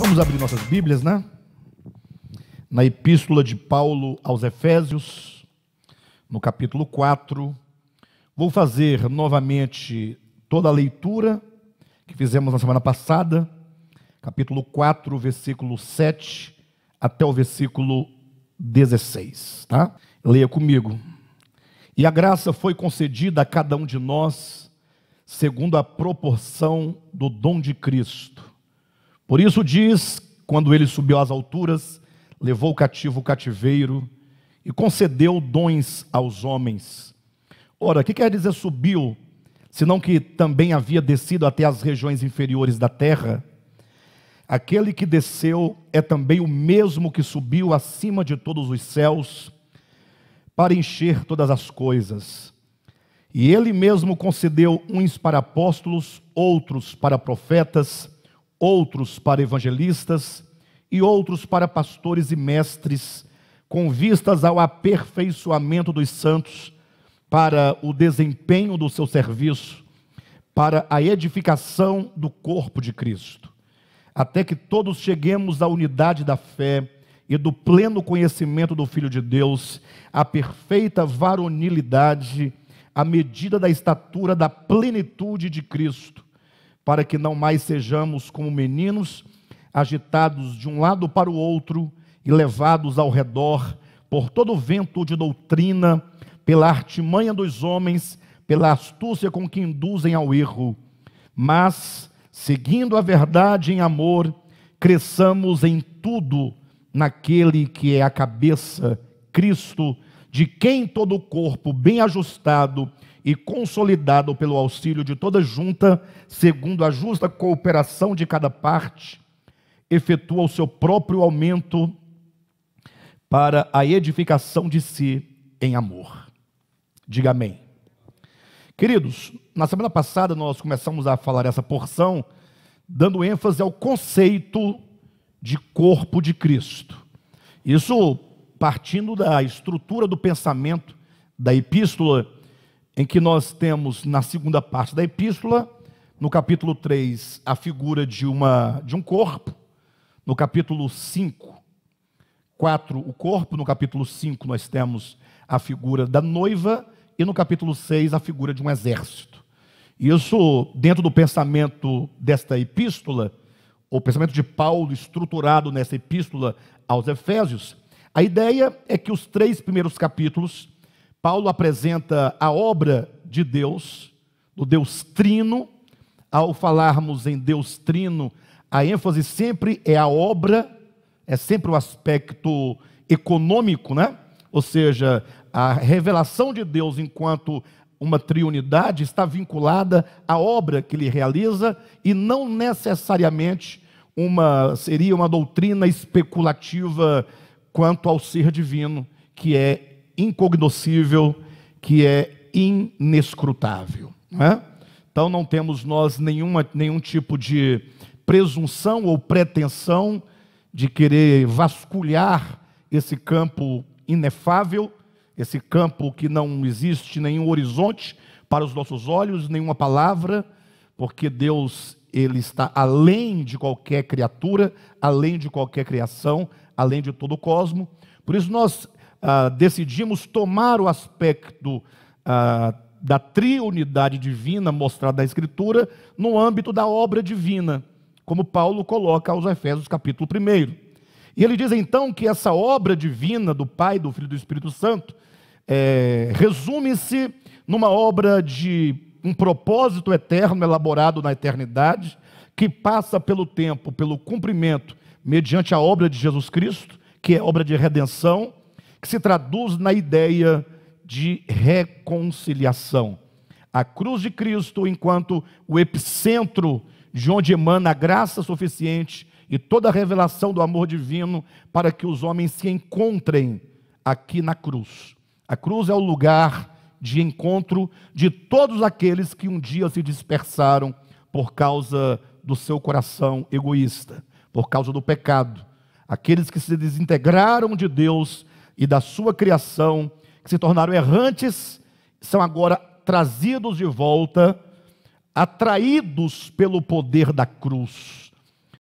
Vamos abrir nossas Bíblias, né? Na Epístola de Paulo aos Efésios, no capítulo 4. Vou fazer novamente toda a leitura que fizemos na semana passada, capítulo 4, versículo 7 até o versículo 16, tá? Leia comigo. E a graça foi concedida a cada um de nós, segundo a proporção do dom de Cristo. Por isso diz, quando ele subiu às alturas, levou cativo o cativeiro e concedeu dons aos homens. Ora, o que quer dizer subiu, senão que também havia descido até as regiões inferiores da terra? Aquele que desceu é também o mesmo que subiu acima de todos os céus, para encher todas as coisas. E ele mesmo concedeu uns para apóstolos, outros para profetas, outros para evangelistas e outros para pastores e mestres, com vistas ao aperfeiçoamento dos santos, para o desempenho do seu serviço, para a edificação do corpo de Cristo, até que todos cheguemos à unidade da fé e do pleno conhecimento do Filho de Deus, à perfeita varonilidade, à medida da estatura da plenitude de Cristo, para que não mais sejamos como meninos, agitados de um lado para o outro e levados ao redor por todo vento de doutrina, pela artimanha dos homens, pela astúcia com que induzem ao erro, mas, seguindo a verdade em amor, cresçamos em tudo naquele que é a cabeça, Cristo, de quem todo o corpo, bem ajustado e consolidado pelo auxílio de toda junta, segundo a justa cooperação de cada parte, efetua o seu próprio aumento para a edificação de si em amor. Diga amém. Queridos, na semana passada nós começamos a falar essa porção, dando ênfase ao conceito de corpo de Cristo. Isso partindo da estrutura do pensamento da epístola, em que nós temos na segunda parte da epístola, no capítulo 3, a figura de um corpo, no capítulo 4, o corpo, no capítulo 5 nós temos a figura da noiva, e no capítulo 6 a figura de um exército. Isso, dentro do pensamento desta epístola, o pensamento de Paulo estruturado nessa epístola aos Efésios, a ideia é que os 3 primeiros capítulos, Paulo apresenta a obra de Deus, do Deus Trino. Ao falarmos em Deus Trino, a ênfase sempre é a obra, é sempre o aspecto econômico, né? Ou seja, a revelação de Deus enquanto uma triunidade está vinculada à obra que ele realiza e não necessariamente seria uma doutrina especulativa quanto ao ser divino, que é incognoscível, que é inescrutável, não é? Então não temos nós nenhum tipo de presunção ou pretensão de querer vasculhar esse campo inefável, esse campo que não existe nenhum horizonte para os nossos olhos, nenhuma palavra, porque Deus, ele está além de qualquer criatura, além de qualquer criação, além de todo o cosmo. Por isso nós decidimos tomar o aspecto da triunidade divina mostrada na Escritura no âmbito da obra divina, como Paulo coloca aos Efésios capítulo 1. E ele diz então que essa obra divina do Pai, do Filho e do Espírito Santo resume-se numa obra de um propósito eterno elaborado na eternidade, que passa pelo tempo, pelo cumprimento, mediante a obra de Jesus Cristo, que é obra de redenção, que se traduz na ideia de reconciliação. A cruz de Cristo, enquanto o epicentro de onde emana a graça suficiente e toda a revelação do amor divino para que os homens se encontrem aqui na cruz. A cruz é o lugar de encontro de todos aqueles que um dia se dispersaram por causa do seu coração egoísta, por causa do pecado. Aqueles que se desintegraram de Deus e da sua criação, que se tornaram errantes, são agora trazidos de volta, atraídos pelo poder da cruz.